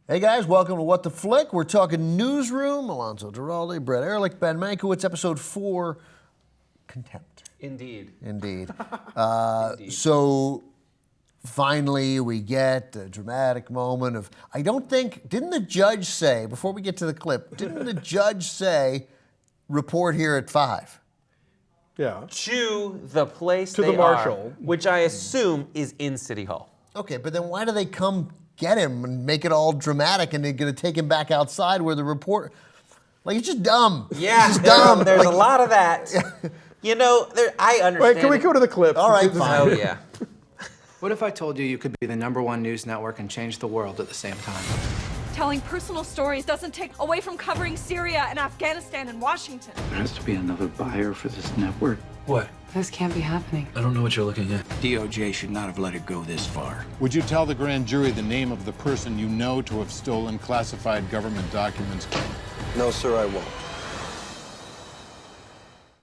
Hey guys, welcome to What the Flick. We're talking Newsroom. Alonso, Duralde, Brett Erlich, Ben Mankiewicz, episode 4, Contempt. Indeed. Indeed. So finally we get a dramatic moment of, didn't the judge say, before we get to the clip, didn't the judge say, report here at 5? Yeah. To the place To they the marshal. are, which I assume is in City Hall. Okay, but then why do they come get him and make it all dramatic and they're going to take him back outside where the report... Like, it's just dumb. Yeah, it's just dumb. There's a lot of that. You know, I understand. Wait, can we go to the clip? All right, fine. Oh, yeah. What if I told you you could be the #1 news network and change the world at the same time? Telling personal stories doesn't take away from covering Syria and Afghanistan and Washington. There has to be another buyer for this network. What? This can't be happening. I don't know what you're looking at. DOJ should not have let it go this far. Would you tell the grand jury the name of the person you know to have stolen classified government documents? No, sir, I won't.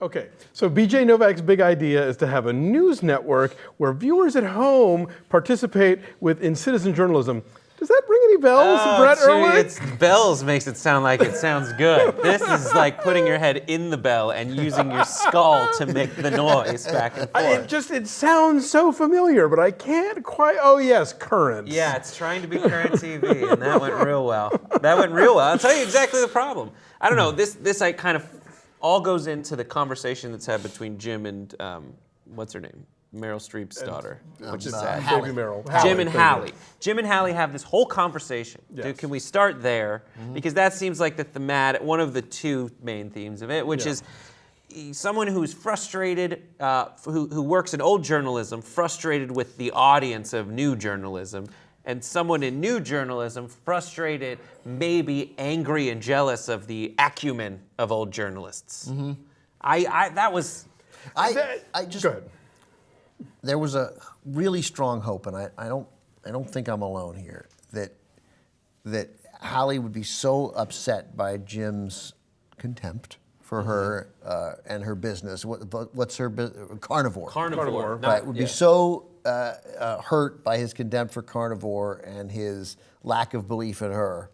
Okay, so BJ Novak's big idea is to have a news network where viewers at home participate in citizen journalism. Does that ring any bells, Brett Erlich? Bells makes it sound like it sounds good. This is like putting your head in the bell and using your skull to make the noise back and forth. It sounds so familiar, but I can't quite, oh yes, current. Yeah, it's trying to be current TV, and that went real well. That went real well. I'll tell you exactly the problem. I don't know, this I kind of all goes into the conversation that's had between Jim and, what's her name? Meryl Streep's daughter, which is sad. Baby Meryl. Jim and Hallie. Jim and Hallie have this whole conversation. Yes. Can we start there? Because that seems like the thematic, one of the two main themes of it, which is someone who's frustrated, who works in old journalism, frustrated with the audience of new journalism, and someone in new journalism, frustrated, maybe angry and jealous of the acumen of old journalists. Mm-hmm. Go ahead. There was a really strong hope, and I don't think I'm alone here, that Hallie would be so upset by Jim's contempt for her and her business. What's her business? Carnivore. Carnivore. Right. Would be so hurt by his contempt for Carnivore and his lack of belief in her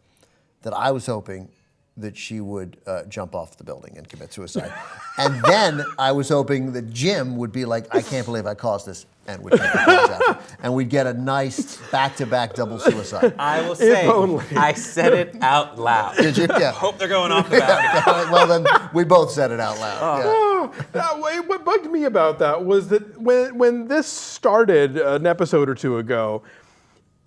that I was hoping that she would jump off the building and commit suicide. And then I was hoping that Jim would be like, I can't believe I caused this, and would take the plunge after. And we'd get a nice back-to-back double suicide. I will say, only. I said it out loud. Did you? Yeah. Hope they're going off the balcony. Well, then we both said it out loud. What bugged me about that was that when this started an episode or two ago,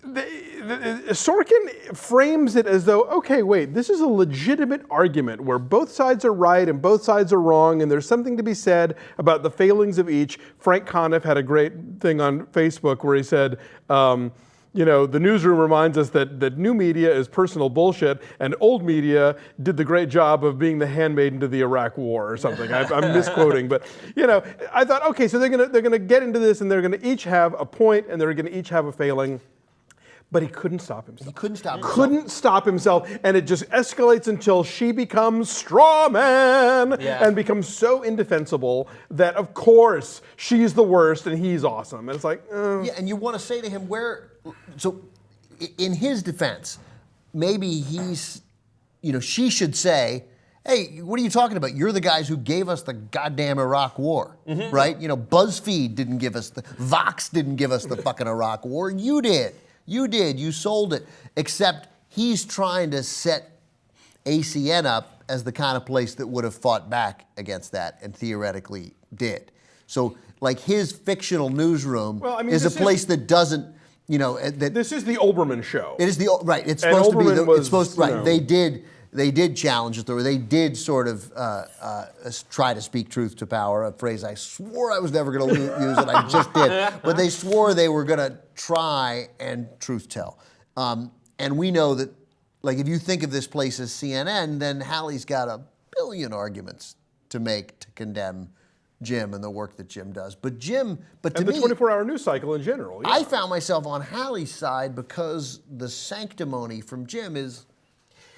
Sorkin frames it as though, okay, wait, this is a legitimate argument where both sides are right and both sides are wrong, and there's something to be said about the failings of each. Frank Conniff had a great thing on Facebook where he said, the newsroom reminds us that new media is personal bullshit, and old media did the great job of being the handmaiden to the Iraq War or something. I'm misquoting, but I thought, okay, so they're gonna get into this, and they're gonna each have a point, and they're gonna each have a failing. But he couldn't stop himself. He couldn't stop himself. Couldn't stop himself, and it just escalates until she becomes straw man and becomes so indefensible that, of course, she's the worst and he's awesome. And it's like, Yeah, and you want to say to him so in his defense, maybe she should say, hey, what are you talking about? You're the guys who gave us the goddamn Iraq War, right? BuzzFeed didn't give us Vox didn't give us the fucking Iraq War. You did. You sold it, except he's trying to set ACN up as the kind of place that would have fought back against that and theoretically did. So, like, his fictional newsroom is a place that doesn't, this is the Olbermann show. It is right. It's and supposed to be. Olbermann was, right. They did challenge it, or they did sort of try to speak truth to power, a phrase I swore I was never going to use, and I just did. But they swore they were going to try and truth tell. And we know that, like, if you think of this place as CNN, then Hallie's got a billion arguments to make to condemn Jim and the work that Jim does. But to me, the 24-hour news cycle in general. Yeah. I found myself on Hallie's side because the sanctimony from Jim is,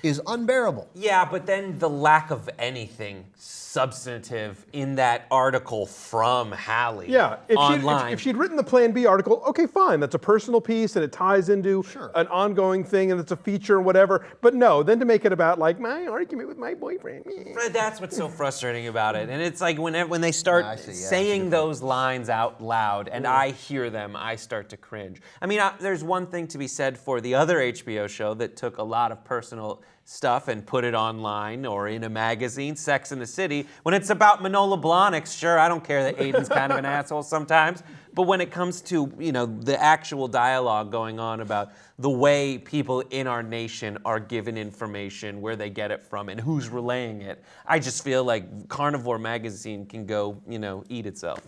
is unbearable. Yeah, but then the lack of anything substantive in that article from Hallie online. If she'd written the Plan B article, okay, fine, that's a personal piece and it ties into an ongoing thing and it's a feature or whatever. But no, then to make it about like my argument with my boyfriend. That's what's so frustrating about it. And it's like when they start saying those lines out loud and I hear them, I start to cringe. I mean, there's one thing to be said for the other HBO show that took a lot of personal stuff and put it online or in a magazine, Sex and the City. When it's about Manola Blahnik, sure, I don't care that Aiden's kind of an asshole sometimes. But when it comes to, you know, the actual dialogue going on about the way people in our nation are given information, where they get it from, and who's relaying it, I just feel like Carnivore Magazine can go, you know, eat itself.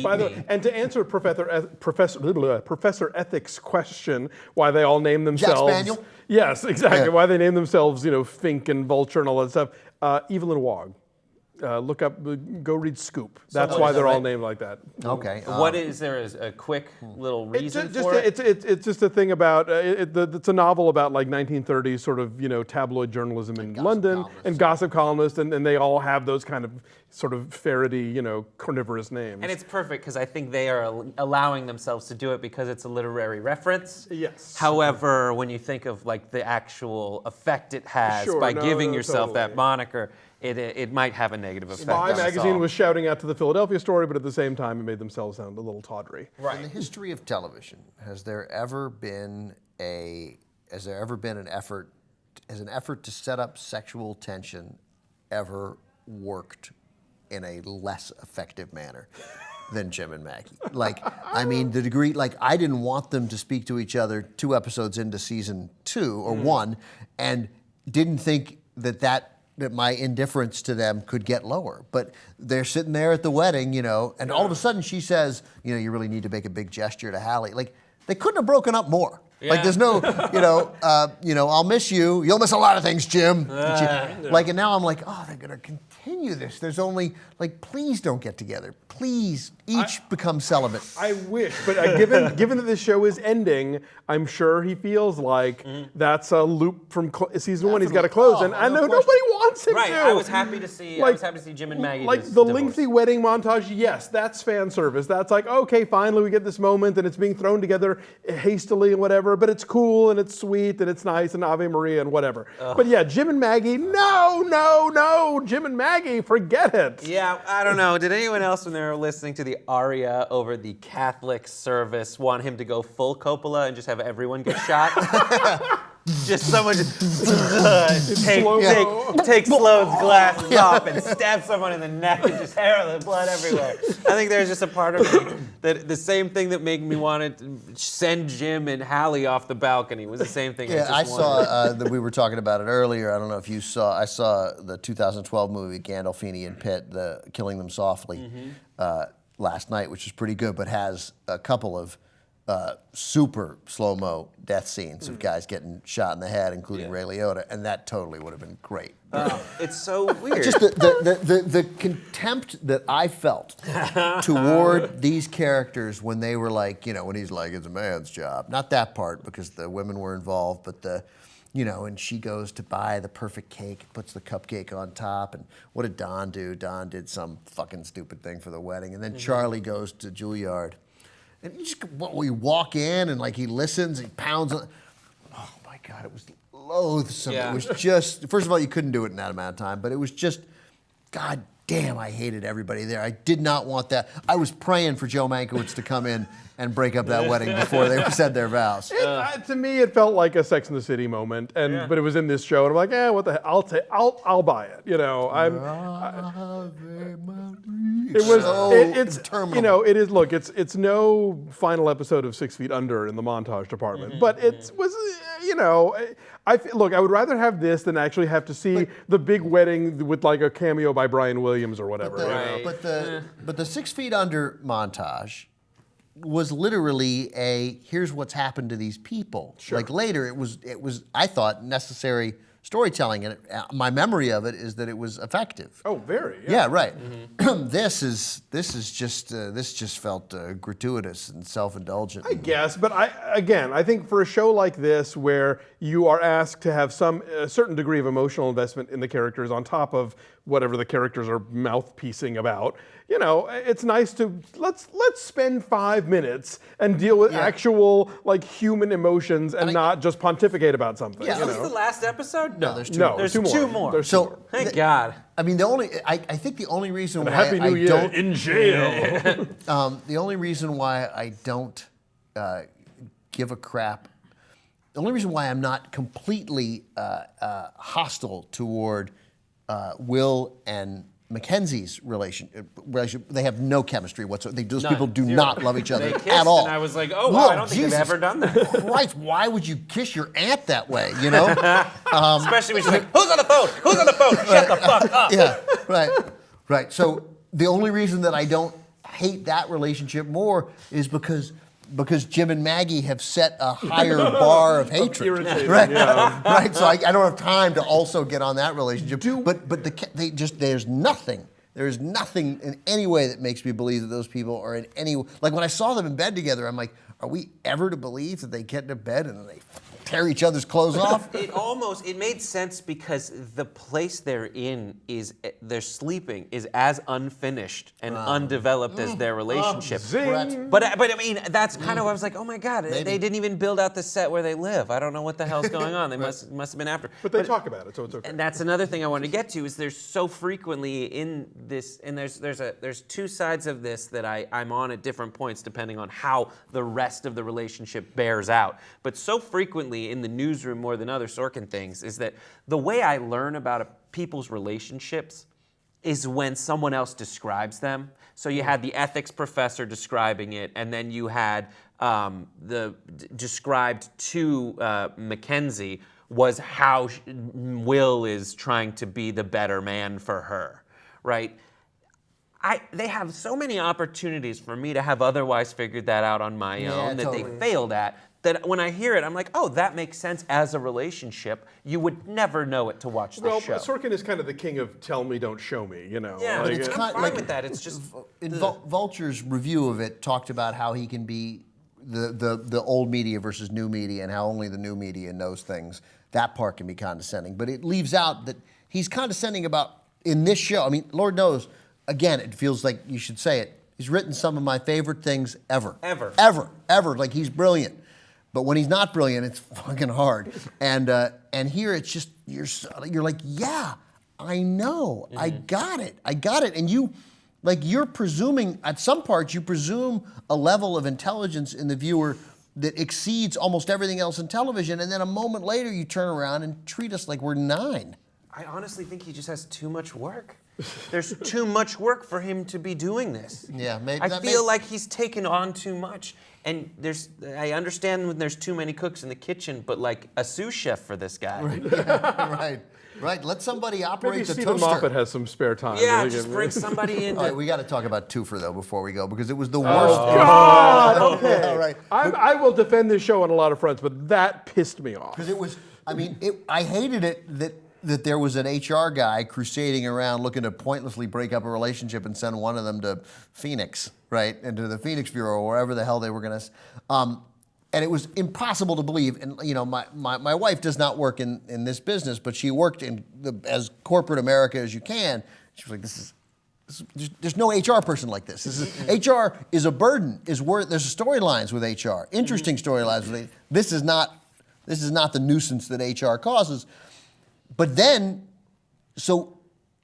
By the way, and to answer Professor Ethics' question, why they all name themselves... Jack Spaniel? Yes, exactly. Why they name themselves, you know, Fink and Vulture and all that stuff. Evelyn Waugh. Look up, go read Scoop. That's why they're all named like that. Okay. What is there is a quick little reason for it? It's just a thing about, it's a novel about like 1930s sort of, you know, tabloid journalism in London and gossip columnists, and they all have those kind of sort of ferrety, you know, carnivorous names. And it's perfect because I think they are allowing themselves to do it because it's a literary reference. Yes. However, when you think of like the actual effect it has by giving yourself that moniker, it might have a negative effect. Spy magazine was shouting out to the Philadelphia story, but at the same time, it made themselves sound a little tawdry. Right. In the history of television, has there ever been an effort to set up sexual tension ever worked in a less effective manner than Jim and Maggie? Like, I mean, the degree, like, I didn't want them to speak to each other 2 episodes into season 2 or 1, and didn't think that my indifference to them could get lower. But they're sitting there at the wedding, you know, and all of a sudden she says, you know, you really need to make a big gesture to Hallie. Like, they couldn't have broken up more. Yeah. Like, there's no, I'll miss you. You'll miss a lot of things, Jim. And now I'm like, oh, they're going to continue this. There's only, like, please don't get together. Please, each become celibate. I wish, but given that this show is ending, I'm sure he feels like that's a loop from season 1 he's got to close. And I know nobody wants him to. I was happy to see Jim and Maggie like the lengthy wedding montage, yes, that's fan service. That's like, okay, finally we get this moment and it's being thrown together hastily and whatever, but it's cool and it's sweet and it's nice and Ave Maria and whatever. But yeah, Jim and Maggie, no, Jim and Maggie, forget it. Yeah, I don't know. Did anyone else when they were listening to the aria over the Catholic service want him to go full Coppola and just have everyone get shot? Just someone take Sloane's glasses off and stab someone in the neck and just hair the blood everywhere. I think there's just a part of me that the same thing that made me want to send Jim and Hallie off the balcony was the same thing. Yeah, I saw that we were talking about it earlier. I don't know if you saw. I saw the 2012 movie Gandolfini and Pitt, the Killing Them Softly, last night, which is pretty good, but has a couple of super slow-mo death scenes of guys getting shot in the head, including Ray Liotta, and that totally would have been great. It's so weird. Just the contempt that I felt toward these characters when they were like, you know, when he's like, it's a man's job. Not that part, because the women were involved, but and she goes to buy the perfect cake, puts the cupcake on top, and what did Don do? Don did some fucking stupid thing for the wedding, and then Charlie goes to Juilliard. And we walk in and like he listens, he pounds on. Oh my God, it was loathsome. Yeah. It was just, first of all, you couldn't do it in that amount of time, but it was just, God damn, I hated everybody there. I did not want that. I was praying for Joe Mankiewicz to come in and break up that wedding before they said their vows. To me, it felt like a Sex and the City moment, but it was in this show, and I'm like, what the hell? I'll buy it. You know, it's terminal. You know, it is. Look, it's no final episode of 6 Feet Under in the montage department, but it was. You know, I would rather have this than actually have to see the big wedding with like a cameo by Brian Williams or whatever. But the 6 Feet Under montage was literally here's what's happened to these people. Sure. Like later, it was I thought necessary storytelling, and my memory of it is that it was effective. Oh, very. Yeah, right. This just felt gratuitous and self-indulgent. I guess, but I think for a show like this, where you are asked to have a certain degree of emotional investment in the characters on top of whatever the characters are mouthpiecing about, it's nice to let's spend 5 minutes and deal with actual like human emotions and not just pontificate about something. Yeah, this is the last episode? No, there's two more. There's two more. There's So- two more. Thank God. I mean, I think the only reason why Happy New I Year don't in jail. the only reason why I don't give a crap, the only reason why I'm not completely hostile toward Will and Mackenzie's relationship, they have no chemistry whatsoever. Those None. people do Zero. not love each other They kissed, at all. and I was like, oh, wow, I don't think they've Jesus ever done that. Christ, why would you kiss your aunt that way, Especially when she's like, who's on the phone? Who's on the phone? Shut the fuck up. Yeah, right. So the only reason that I don't hate that relationship more is because Jim and Maggie have set a higher bar of hatred. Irritating, Right, yeah. right. So I don't have time to also get on that relationship. But there's nothing. There is nothing in any way that makes me believe that those people are in any, like when I saw them in bed together, I'm like, are we ever to believe that they get into bed and then they tear each other's clothes off? It made sense because the place they're they're sleeping is as unfinished and undeveloped as their relationship. Zing. But I mean, that's kind of, I was like, oh my God, they didn't even build out the set where they live. I don't know what the hell's going on. They must have been after. But they talk about it, so it's okay. And that's another thing I wanted to get to is there's so frequently in this, and there's two sides of this that I'm on at different points depending on how the rest of the relationship bears out. But so frequently in the newsroom more than other Sorkin things is that the way I learn about people's relationships is when someone else describes them. So you had the ethics professor describing it, and then you had described to Mackenzie was how Will is trying to be the better man for her, right? They have so many opportunities for me to have otherwise figured that out on my own that totally. they failed at. That when I hear it, I'm like, oh, that makes sense as a relationship. You would never know it to watch this show. Sorkin is kind of the king of tell me, don't show me, Yeah, Like, it's kind- fine like- with that. It's just Vulture's review of it talked about how he can be the old media versus new media and how only the new media knows things. That part can be condescending. But it leaves out that he's condescending about, in this show, I mean, Lord knows, again, it feels like you should say it, he's written some of my favorite things ever. Ever. Like, he's brilliant. But when he's not brilliant, it's fucking hard. And here it's just, you're like, yeah, I know. I got it. And you're presuming, at some parts, you presume a level of intelligence in the viewer that exceeds almost everything else in television. And then a moment later, you turn around and treat us like we're 9. I honestly think he just has too much work. There's too much work for him to be doing this. Yeah, maybe. I feel like he's taken on too much. And I understand when there's too many cooks in the kitchen, but like a sous chef for this guy. Right. Let somebody operate maybe the Stephen toaster. Moffat has some spare time. Yeah, just bring somebody in. All right, we got to talk about Twofer though before we go because it was the worst. God, okay. All right. I will defend this show on a lot of fronts, but that pissed me off. Because it was, I mean, I hated it that there was an HR guy crusading around looking to pointlessly break up a relationship and send one of them to Phoenix, right, and to the Phoenix Bureau or wherever the hell they were going to. And it was impossible to believe. And my wife does not work in this business, but she worked in as corporate America as you can. She was like, there's no HR person like this. HR is a burden. There's storylines with HR, interesting storylines with HR. This is not the nuisance that HR causes. But then, so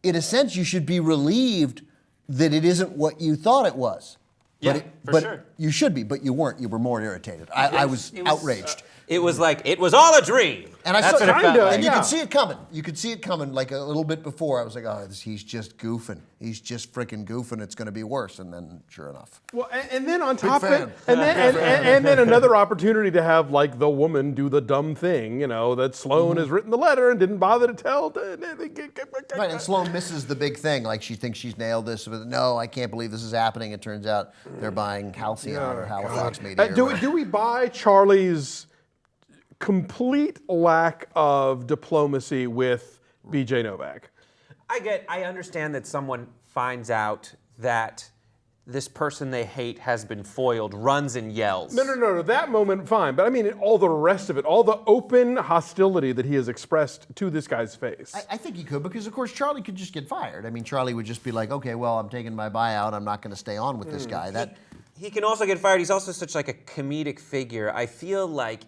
in a sense, you should be relieved that it isn't what you thought it was. Yeah, but sure. You should be, but you weren't. You were more irritated. I was outraged. It was like, it was all a dream. And I That's saw what it felt like. and you could see it coming. You could see it coming like a little bit before. I was like, oh, he's just goofing. He's just freaking goofing. It's going to be worse. And then, sure enough. Well, and then on top of fan. it, and then another opportunity to have like the woman do the dumb thing, that Sloane has written the letter and didn't bother to tell. Right, and Sloane misses the big thing. Like she thinks she's nailed this, but no, I can't believe this is happening. It turns out they're buying Halcyon or Halifax Media. Do we buy Charlie's complete lack of diplomacy with BJ Novak. I understand that someone finds out that this person they hate has been foiled, runs and yells. No. That moment, fine. But I mean, all the rest of it, all the open hostility that he has expressed to this guy's face. I think he could, because of course Charlie could just get fired. I mean, Charlie would just be like, okay, well, I'm taking my buyout. I'm not going to stay on with this guy. He can also get fired. He's also such like a comedic figure. I feel like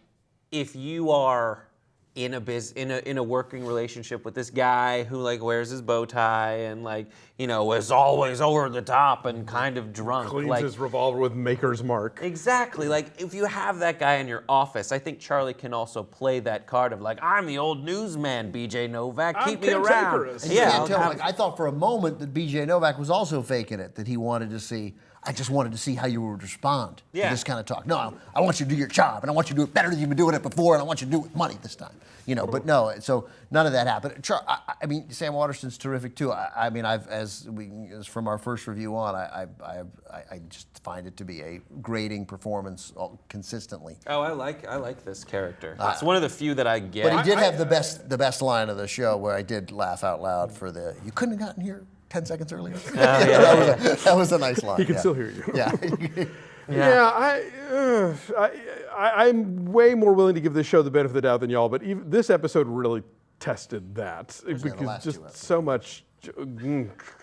if you are in a working relationship with this guy who like wears his bow tie and like, you know, is always over the top and kind of drunk. Cleans like, his revolver with Maker's Mark. Exactly. Like if you have that guy in your office, I think Charlie can also play that card of like, I'm the old newsman, BJ Novak, keep me around. And you can't tell, like, I thought for a moment that BJ Novak was also faking it, that he wanted to see, I just wanted to see how you would respond to this kind of talk. No, I want you to do your job, and I want you to do it better than you've been doing it before, and I want you to do it with money this time. You know, but no, so none of that happened. I mean, Sam Waterston's terrific too. I mean, as from our first review on, I just find it to be a grating performance consistently. Oh, I like this character. It's one of the few that I get. But he did have the best line of the show, where I did laugh out loud for the, you couldn't have gotten here 10 seconds earlier. That was a nice line. He can still hear you. Yeah. I'm way more willing to give this show the benefit of the doubt than y'all, but even this episode really tested that, because just so much.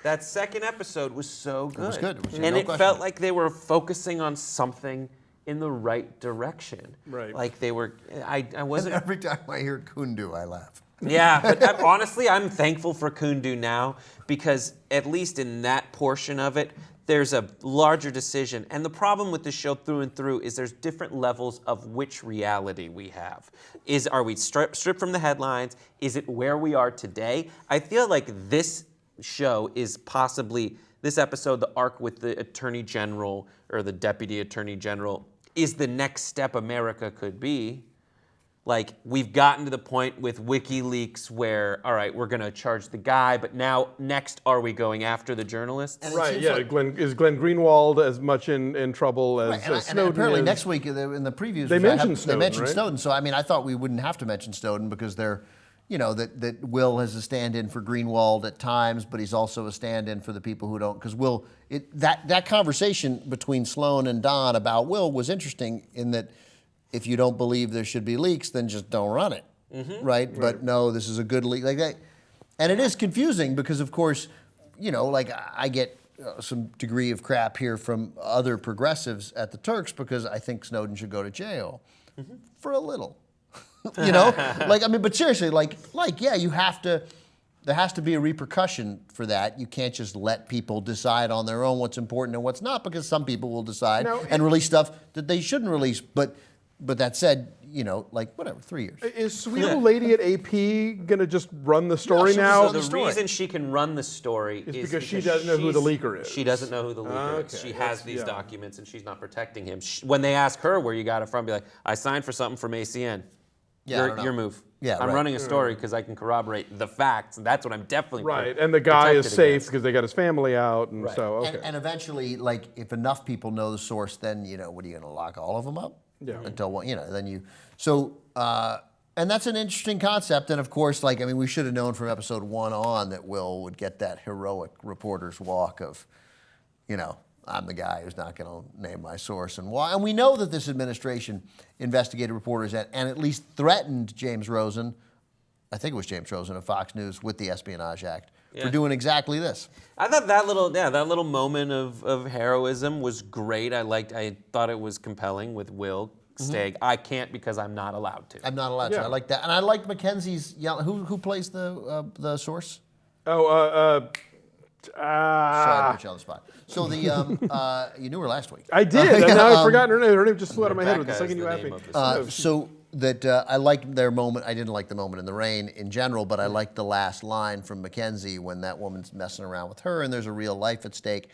That second episode was so good. It was good. And it felt like they were focusing on something in the right direction. Right. Like they were, I wasn't. Every time I hear Kundu, I laugh. Yeah, but honestly, I'm thankful for Kundu now, because at least in that portion of it, there's a larger decision. And the problem with the show through and through is there's different levels of which reality we have. Are we stripped from the headlines? Is it where we are today? I feel like this show is possibly, this episode, the arc with the Attorney General or the Deputy Attorney General, is the next step America could be. Like, we've gotten to the point with WikiLeaks where, all right, we're going to charge the guy, but now, next, are we going after the journalists? Right, yeah. Like, is Glenn Greenwald as much in trouble as Snowden and apparently is? next week in the previews, They mentioned Snowden, right? So, I mean, I thought we wouldn't have to mention Snowden, because they're, you know, that Will is a stand-in for Greenwald at times, but he's also a stand-in for the people who don't, because Will, that conversation between Sloan and Don about Will was interesting in that, if you don't believe there should be leaks, then just don't run it, right? But no, this is a good leak, like that. And it is confusing because, of course, you know, like I get some degree of crap here from other progressives at the Turks because I think Snowden should go to jail for a little, you know? Like, I mean, but seriously, like, yeah, you have to, there has to be a repercussion for that. You can't just let people decide on their own what's important and what's not, because some people will decide and release stuff that they shouldn't release. But that said, you know, like, whatever, 3 years. Is sweet old lady at AP going to just run the story now? So the reason she can run the story is because she doesn't know who the leaker is. She doesn't know who the leaker is. She has these documents, and she's not protecting him. When they ask her where you got it from, be like, I signed for something from ACN. Yeah, your move. Yeah, I'm running a story because I can corroborate the facts, and that's what I'm definitely right. And the guy is safe because they got his family out, and so okay. And eventually, like, if enough people know the source, then, you know, what are you going to lock all of them up? Yeah. Until, you know, then you, so, and that's an interesting concept. And of course, like, I mean, we should have known from episode 1 on that Will would get that heroic reporter's walk of, you know, I'm the guy who's not going to name my source and why. And we know that this administration investigated reporters and at least threatened James Rosen, I think it was James Rosen of Fox News, with the Espionage Act for doing exactly this. I thought that little moment of heroism was great. I thought it was compelling with Will staying. I can't because I'm not allowed to. I'm not allowed to. I like that, and I liked Mackenzie's yell. Who plays the source? Oh, Sorry to put you on the spot. So the you knew her last week. I did. And now I've forgotten her name. Her name just flew out of my head with the second you asked me. So that I liked their moment. I didn't like the moment in the rain in general, but I liked the last line from Mackenzie when that woman's messing around with her and there's a real life at stake.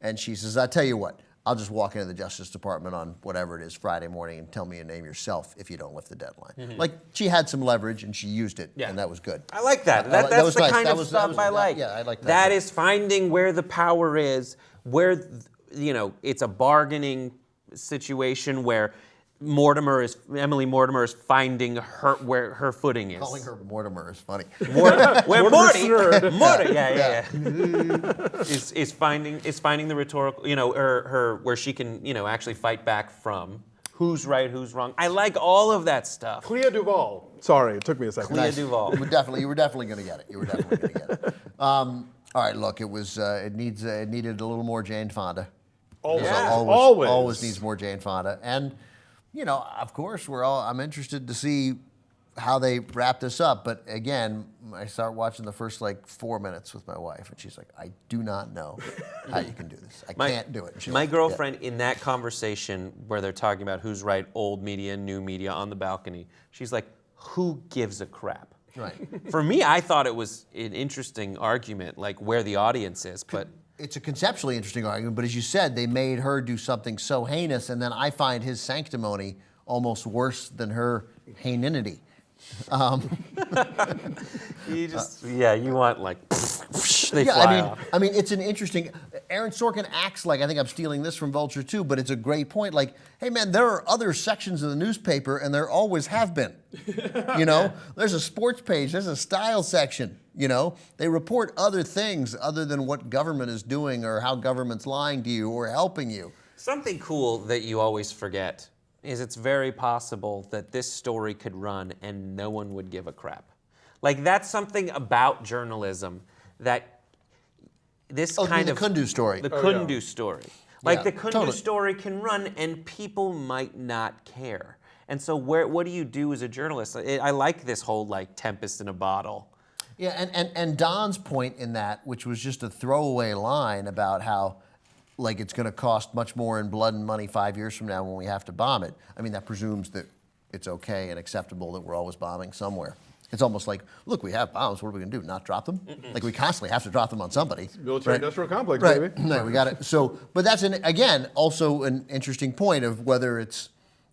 And she says, I tell you what, I'll just walk into the Justice Department on whatever it is, Friday morning, and tell me your name yourself if you don't lift the deadline. Like, she had some leverage and she used it, and that was good. I like that. That's was the nice. kind That of was- stuff I like. Yeah, I like that. That is finding where the power is, where, you know, it's a bargaining situation where Emily Mortimer is finding her where her footing is. Calling her Mortimer is funny. Where Morty, Snurd. yeah. is finding the rhetorical, her where she can, actually fight back from who's right, who's wrong. I like all of that stuff. Clea Duvall. Sorry, it took me a second. Clea Duvall. You were definitely going to get it. You were definitely going to get it. All right, look, it needed a little more Jane Fonda. Always Needs more Jane Fonda, and of course, I'm interested to see how they wrap this up. But again, I start watching the first 4 minutes with my wife, and she's like, "I do not know how you can do this. I can't do it." My girlfriend, in that conversation where they're talking about who's right, old media, new media, on the balcony, she's like, "Who gives a crap?" Right. For me, I thought it was an interesting argument, where the audience is, but. It's a conceptually interesting argument, but as you said, they made her do something so heinous, and then I find his sanctimony almost worse than her heinity. You want they fly off. I mean, it's an interesting. Aaron Sorkin acts like I think I'm stealing this from Vulture too, but it's a great point. Hey man, there are other sections of the newspaper, and there always have been. There's a sports page, there's a style section. They report other things other than what government is doing or how government's lying to you or helping you. Something cool that you always forget is it's very possible that this story could run and no one would give a crap. That's something about journalism that this kind the of Kundu story. The Kundu story. The Kundu totally. story can run and people might not care. And so what do you do as a journalist? I like this whole tempest in a bottle. Yeah, and Don's point in that, which was just a throwaway line about how it's going to cost much more in blood and money 5 years from now when we have to bomb it. I mean, that presumes that it's okay and acceptable that we're always bombing somewhere. It's almost like, look, we have bombs. What are we going to do? Not drop them? We constantly have to drop them on somebody. Military-industrial complex, right. baby. No, we got it. So, but that's again also an interesting point of whether it's.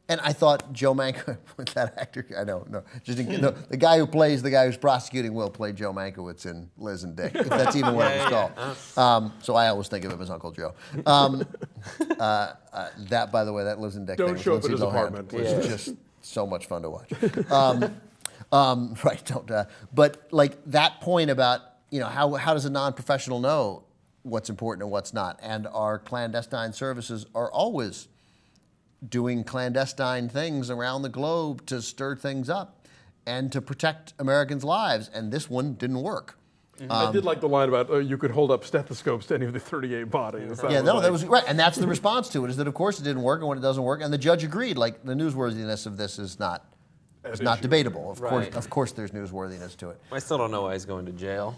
And I thought Joe Mankiewicz, that actor, I know, no, the guy who plays the guy who's prosecuting Will played Joe Mankiewicz in Liz and Dick, if that's even what it was called. So I always think of him as Uncle Joe. That, by the way, that Liz and Dick Don't thing show up with at his Lindsay Lohan apartment. was just so much fun to watch. Right, don't. But that point about, how does a non-professional know what's important and what's not? And our clandestine services are always doing clandestine things around the globe to stir things up and to protect Americans' lives, and this one didn't work. I did like the line about you could hold up stethoscopes to any of the 38 bodies. That was right, and that's the response to it, is that of course it didn't work, and when it doesn't work, and the judge agreed, the newsworthiness of this is not debatable. Of course there's newsworthiness to it. I still don't know why he's going to jail.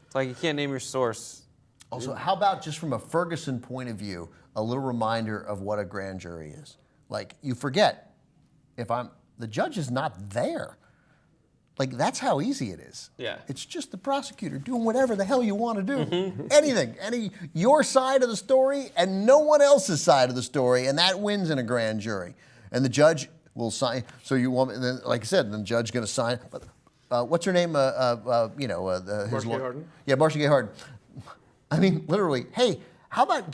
It's you can't name your source. Also, how about just from a Ferguson point of view, a little reminder of what a grand jury is? You forget, the judge is not there. That's how easy it is. Yeah. It's just the prosecutor doing whatever the hell you want to do. Anything. Your side of the story and no one else's side of the story, and that wins in a grand jury. And the judge will sign. So you want, and then, like I said, the judge going to sign. What's her name? Marcia Gay Harden? Yeah, Marcia Gay Harden. I mean, literally, hey, how about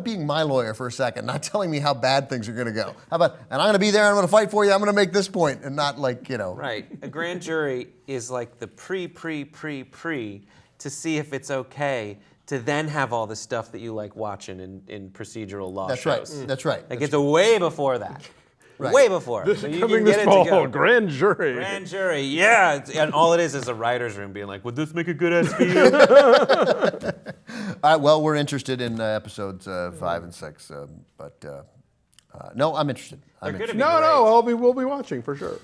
being my lawyer for a second, not telling me how bad things are going to go? How about, and I'm going to be there, I'm going to fight for you, I'm going to make this point, and not Right. A grand jury is the pre to see if it's okay to then have all the stuff that you like watching in procedural law shows. Right. That's right. It's way before that. Right. Way before. This so is you coming can this get fall. it to go. Grand jury. Grand jury, yeah. And all it is a writer's room being would this make a good SVU? All right, well, we're interested in episodes 5 and 6, but no, I'm interested. They're gonna be No, great. we'll be watching for sure.